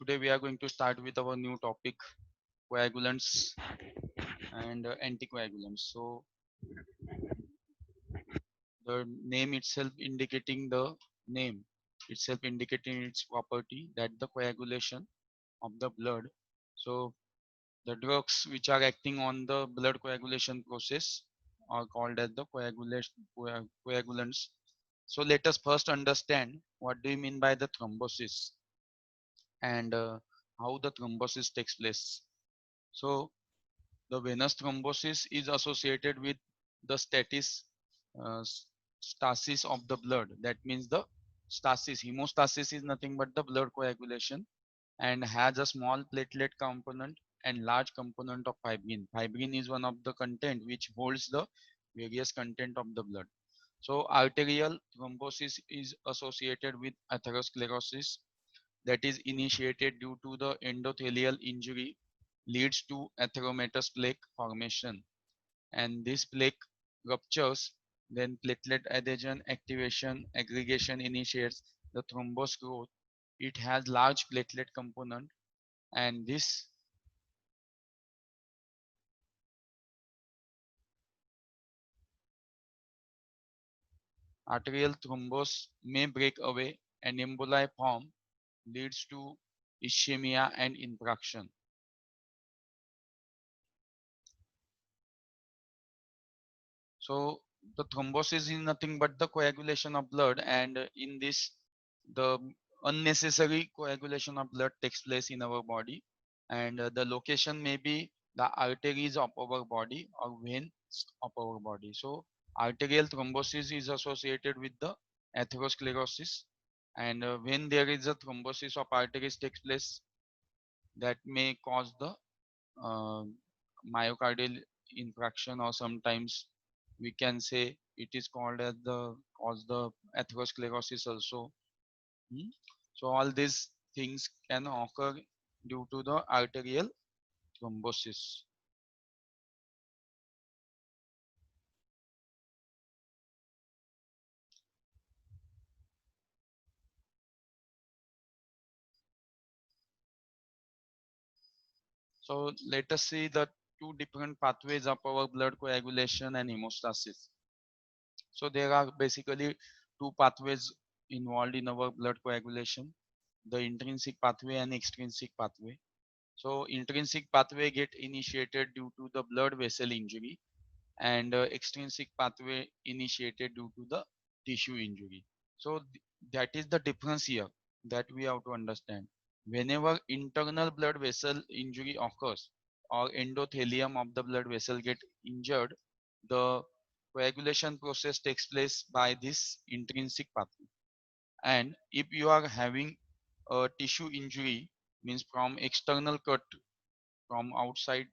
Today we are going to start with our new topic, coagulants and anticoagulants. So the name itself indicating the name itself indicating its property that the coagulation of the blood. So the drugs which are acting on the blood coagulation process are called as the coagulants. So let us first understand what do you mean by the thrombosis and how the thrombosis takes place. So the venous thrombosis is associated with the uh, s- stasis of the blood. That means the stasis, hemostasis is nothing but the blood coagulation and has a small platelet component and large component of fibrin. Fibrin is one of the content which holds the various content of the blood. So arterial thrombosis is associated with atherosclerosis that is initiated due to the endothelial injury leads to atheromatous plaque formation, and this plaque ruptures, then platelet adhesion activation aggregation initiates the thrombus growth. It has large platelet component, and this arterial thrombus may break away and emboli form leads to ischemia and infarction. So the thrombosis is nothing but the coagulation of blood, and in this, the unnecessary coagulation of blood takes place in our body, and the location may be the arteries of our body or veins of our body. So arterial thrombosis is associated with the atherosclerosis, and when there is a thrombosis of arteries takes place, that may cause the uh, myocardial infarction, or sometimes we can say it is called as the cause the atherosclerosis also. Hmm? So all these things can occur due to the arterial thrombosis. So let us see the two different pathways of our blood coagulation and hemostasis. So there are basically two pathways involved in our blood coagulation: the intrinsic pathway and extrinsic pathway. So intrinsic pathway get initiated due to the blood vessel injury, and extrinsic pathway initiated due to the tissue injury. So that is the difference here that we have to understand. Whenever internal blood vessel injury occurs or endothelium of the blood vessel get injured, the coagulation process takes place by this intrinsic pathway. And if you are having a tissue injury, means from external cut from outside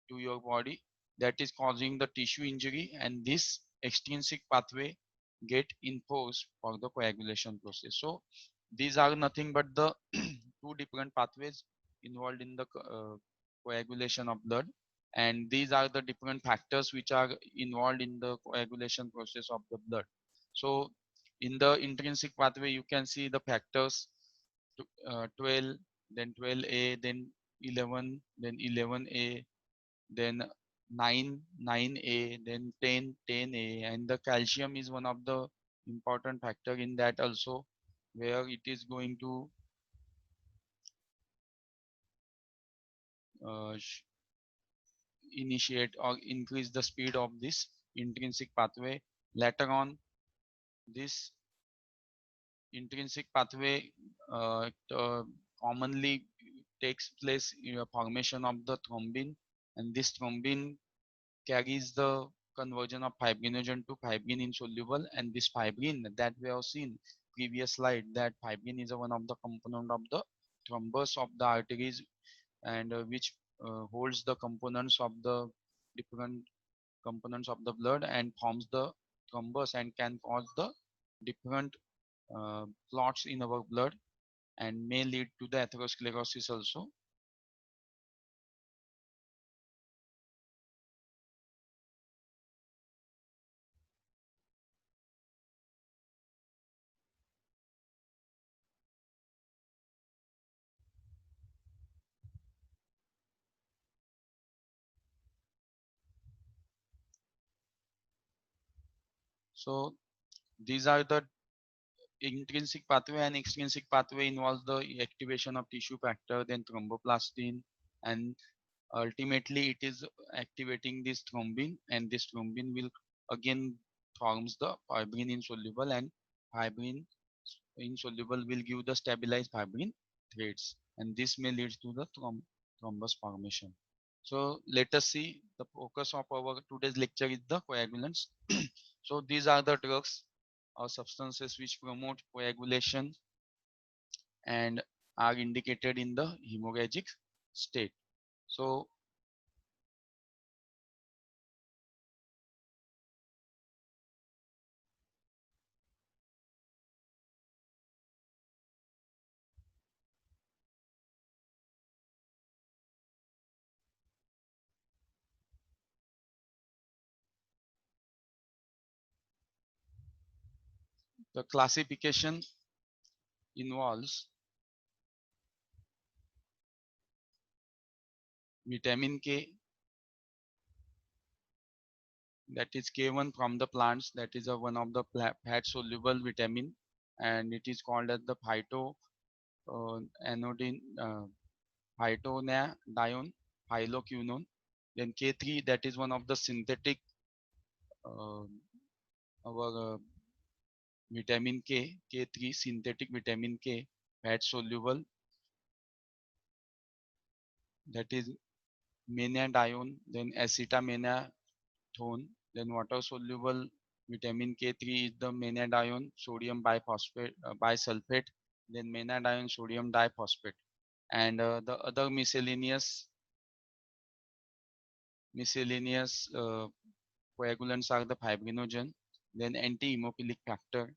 to your body, that is causing the tissue injury, and this extrinsic pathway get enforced for the coagulation process. So these are nothing but the two different pathways involved in the coagulation of blood, and these are the different factors which are involved in the coagulation process of the blood. So in the intrinsic pathway you can see the factors 12, then 12a, then 11, then 11a, then 9 9a, then 10 10a, and the calcium is one of the important factor in that also, where it is going to uh, initiate or increase the speed of this intrinsic pathway. Later on, this intrinsic pathway commonly takes place in a formation of the thrombin, and this thrombin carries the conversion of fibrinogen to fibrin insoluble, and this fibrin that we have seen previous slide, that fibrin is one of the component of the thrombus of the arteries, and which holds the components of the different components of the blood and forms the thrombus and can cause the different clots in our blood and may lead to the atherosclerosis also. So these are the intrinsic pathway, and extrinsic pathway involves the activation of tissue factor, then thromboplastin, and ultimately it is activating this thrombin, and this thrombin will again forms the fibrin insoluble, and fibrin insoluble will give the stabilized fibrin threads, and this may lead to the thrombus formation. So let us see, the focus of our today's lecture is the coagulants. So these are the drugs or substances which promote coagulation and are indicated in the hemorrhagic state. So the classification involves vitamin K, that is K1 from the plants, that is one of the fat soluble vitamin, and it is called as the anodine, phytonadione, phyloquinone. Then K3, that is one of the synthetic uh, our vitamin K, K3 synthetic vitamin K, fat soluble, that is menadione, then acetaminophen, then water soluble vitamin K3 is the menadione sodium biphosphate bisulfate, then menadione sodium diphosphate, and the other miscellaneous coagulants are the fibrinogen, then anti-hemophilic factor,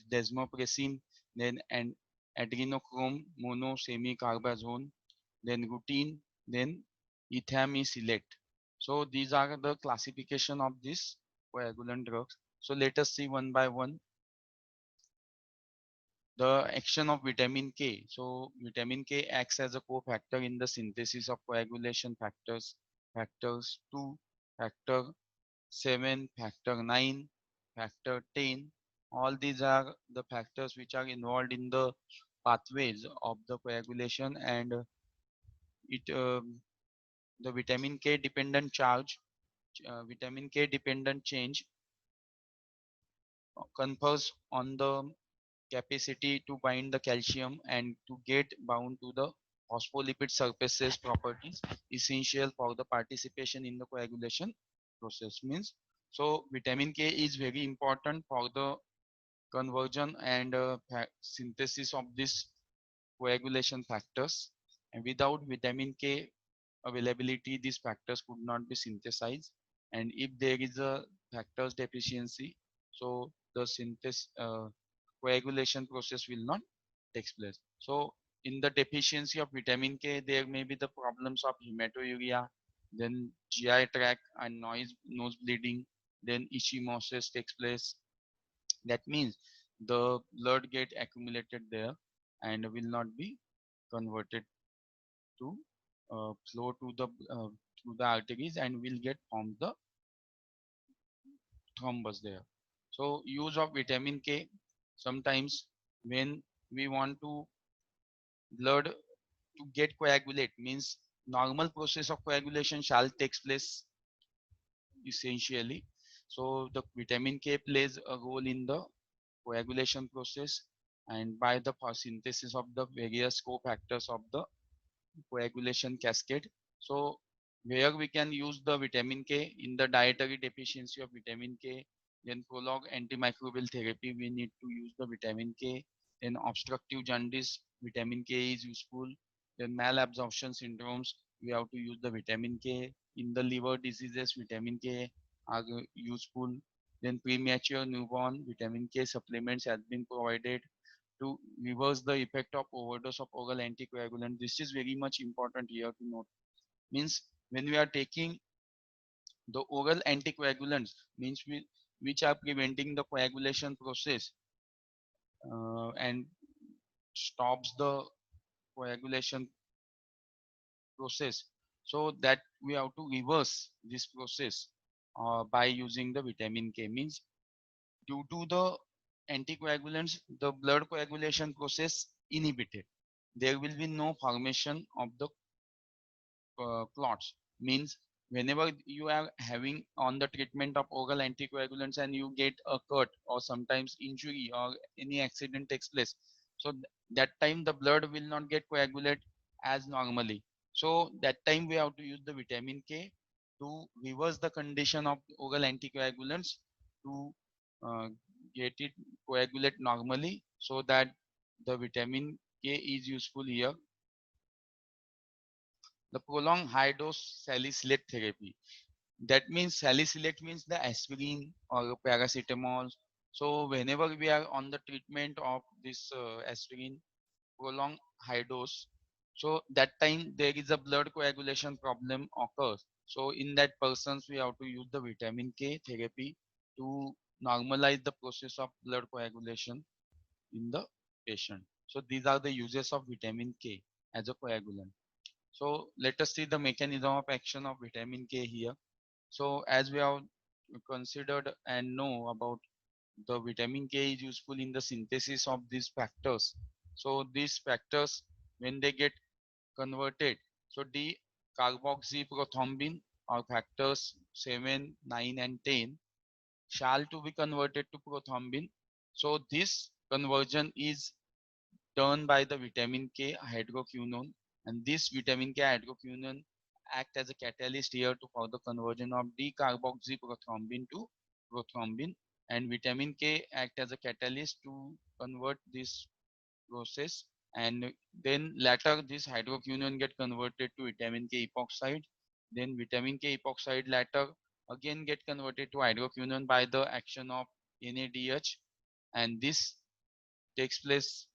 desmopressin, then adrenochrome monosemicarbazole, then routine, then ethamicillate. So these are the classification of these coagulant drugs. So let us see one by one the action of vitamin K. So vitamin K acts as a cofactor in the synthesis of coagulation factors, factors 2, factor 7, factor 9, factor 10. All these are the factors which are involved in the pathways of the coagulation, and it the vitamin K dependent vitamin K dependent change confers on the capacity to bind the calcium and to get bound to the phospholipid surfaces properties essential for the participation in the coagulation process. Means, so vitamin K is very important for the conversion and synthesis of these coagulation factors, and without vitamin K availability these factors could not be synthesized, and if there is a factors deficiency, so the coagulation process will not take place. So in the deficiency of vitamin K there may be the problems of hematuria, then GI tract and nose bleeding, then ecchymosis takes place. That means the blood get accumulated there and will not be converted to flow to the through the arteries and will get formed the thrombus there. So use of vitamin K, sometimes when we want to blood to get coagulate, means normal process of coagulation shall takes place essentially. So the vitamin K plays a role in the coagulation process, and by the synthesis of the various cofactors of the coagulation cascade. So where we can use the vitamin K in the dietary deficiency of vitamin K, then prolonged antimicrobial therapy, we need to use the vitamin K. Then obstructive jaundice, vitamin K is useful. Then malabsorption syndromes, we have to use the vitamin K. In the liver diseases, vitamin K are useful. Then premature newborn, vitamin K supplements has been provided to reverse the effect of overdose of oral anticoagulant. This is very much important here to note. Means when we are taking the oral anticoagulants, means which are preventing the coagulation process and stops the coagulation process. So that we have to reverse this process by using the vitamin K. Means due to the anticoagulants, the blood coagulation process inhibited. There will be no formation of the clots. Means whenever you are having on the treatment of oral anticoagulants and you get a cut or sometimes injury or any accident takes place, so that time the blood will not get coagulate as normally. So that time we have to use the vitamin K to reverse the condition of oral anticoagulants to uh, get it coagulate normally, so that the vitamin K is useful here. The prolonged high dose salicylate therapy. That means salicylate means the aspirin or paracetamol. So whenever we are on the treatment of this aspirin, prolonged high dose, so that time there is a blood coagulation problem occurs. So in that persons we have to use the vitamin K therapy to normalize the process of blood coagulation in the patient. So these are the uses of vitamin K as a coagulant. So let us see the mechanism of action of vitamin K here. So as we have considered and know about the vitamin K is useful in the synthesis of these factors. So these factors when they get converted, so D-carboxyprothrombin or factors 7, 9 and 10 shall to be converted to prothrombin. So this conversion is done by the vitamin K hydroquinone, and this vitamin K hydroquinone act as a catalyst here to for the conversion of decarboxyprothrombin to prothrombin, and vitamin K act as a catalyst to convert this process, and then later this hydroquinone get converted to vitamin K epoxide, then vitamin K epoxide later again get converted to hydroquinone by the action of NADH, and this takes place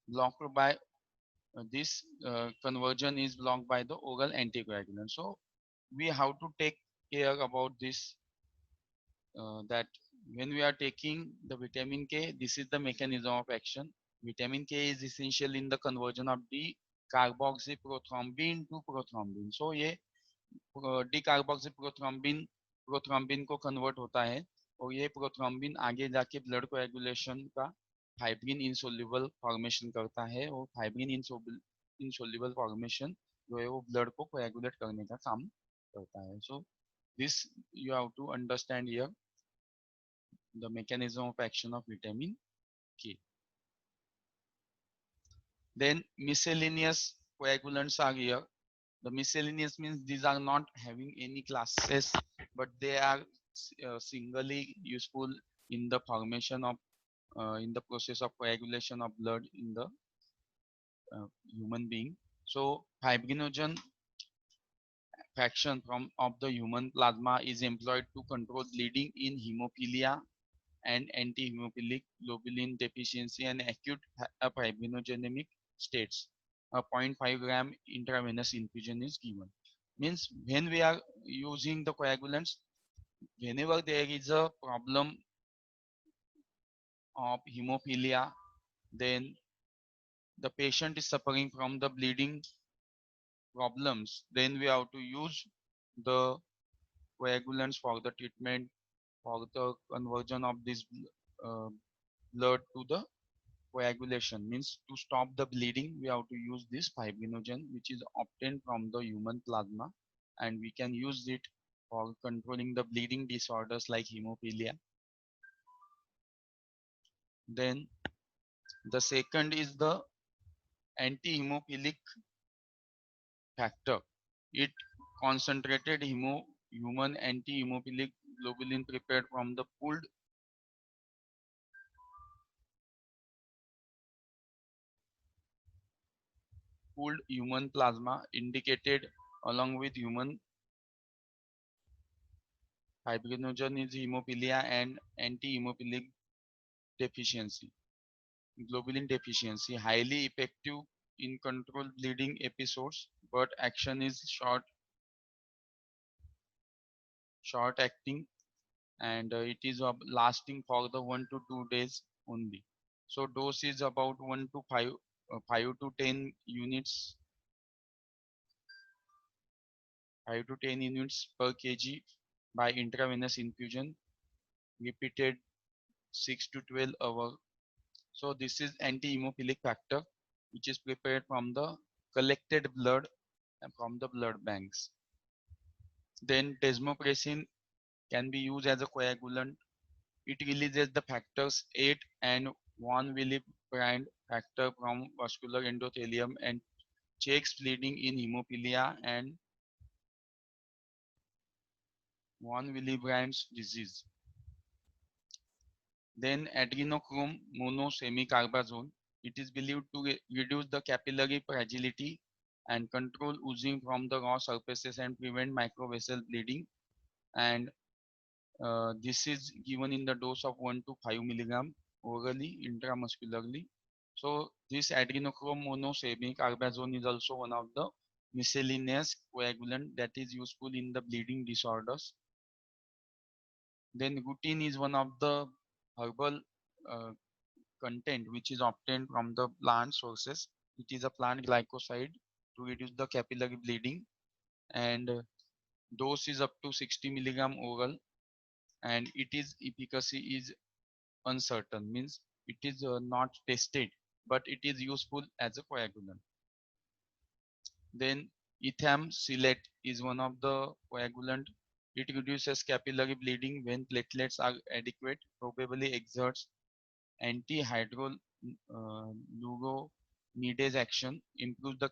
blocked by this conversion is blocked by the oral anticoagulant. So we have to take care about this, that when we are taking the vitamin K, this is the mechanism of action. Vitamin K is essential in the conversion of decarboxyprothrombin to prothrombin. So ये डिकार्बोक्सीप्रोथ्रोम्बिन prothrombin को convert होता है और ये prothrombin आगे जाके blood coagulation का fibrin insoluble formation करता है और फाइब्रिन इनसोल्युबल फॉर्मेशन जो है वो ब्लड को कोएगुलेट करने का काम करता है. So this you have to understand here the mechanism of action of vitamin K. Then miscellaneous coagulants are here. The miscellaneous means these are not having any classes, but they are singly useful in the formation of in the process of coagulation of blood in the human being. So fibrinogen fraction from of the human plasma is employed to control bleeding in hemophilia and anti-hemophilic globulin deficiency and acute fibrinogenemic states. A 0.5 gram intravenous infusion is given. Means when we are using the coagulants, whenever there is a problem of hemophilia, then the patient is suffering from the bleeding problems, then we have to use the coagulants for the treatment, for the conversion of this uh, blood to the coagulation. Means to stop the bleeding we have to use this fibrinogen which is obtained from the human plasma, and we can use it for controlling the bleeding disorders like hemophilia. Then the second is the anti-hemophilic factor. It concentrated human anti-hemophilic globulin prepared from the pooled human plasma indicated along with human fibrinogen is hemophilia and anti-hemophilic deficiency. Globulin deficiency highly effective in control bleeding episodes, but action is short acting, and it is lasting for the 1 to 2 days only. So dose is about 5 to 10 units, 5 to 10 units per kg by intravenous infusion repeated 6 to 12 hours. So this is anti-hemophilic factor which is prepared from the collected blood and from the blood banks. Then desmopressin can be used as a coagulant. It releases the factors 8 and 1 Willebrand factor from vascular endothelium and checks bleeding in hemophilia and 1 Willebrand's disease. Then adrenochrome monosemicarbazole. It is believed to reduce the capillary fragility and control oozing from the raw surfaces and prevent microvessel bleeding. And this is given in the dose of 1 to 5 milligram orally intramuscularly. So this adrenochrome monosemicarbazole is also one of the miscellaneous coagulant that is useful in the bleeding disorders. Then rutin is one of the herbal uh, content which is obtained from the plant sources. It is a plant glycoside to reduce the capillary bleeding, and dose is up to 60 milligram oral, and it is efficacy is uncertain, means it is not tested, but it is useful as a coagulant. Then ethamsilate is one of the coagulant. It reduces capillary bleeding when platelets are adequate, probably exerts antihydroluronidase action, improves the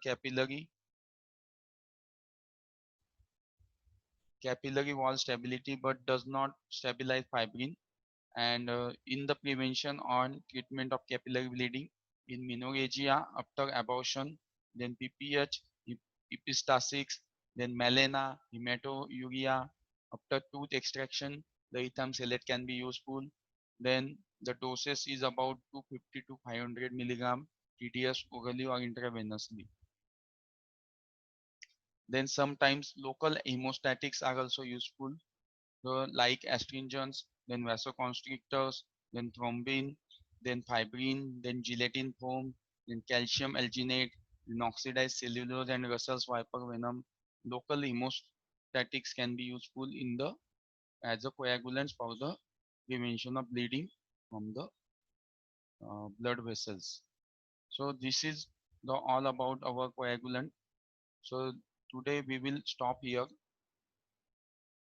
capillary wall stability but does not stabilize fibrin, and in the prevention and treatment of capillary bleeding in menorrhagia after abortion, then PPH, epistaxis, then melena, hematuria after tooth extraction, the ethamsalate can be useful. Then the doses is about 250 to 500 milligram TDS orally or intravenously. Then sometimes local hemostatics are also useful, like astringents, then vasoconstrictors, then thrombin, then fibrin, then gelatin foam, then calcium alginate, then oxidized cellulose and Russell's viper venom. Local hemostatics can be useful in the as a coagulants for the prevention of bleeding from the blood vessels. So this is the all about our coagulant. So today we will stop here.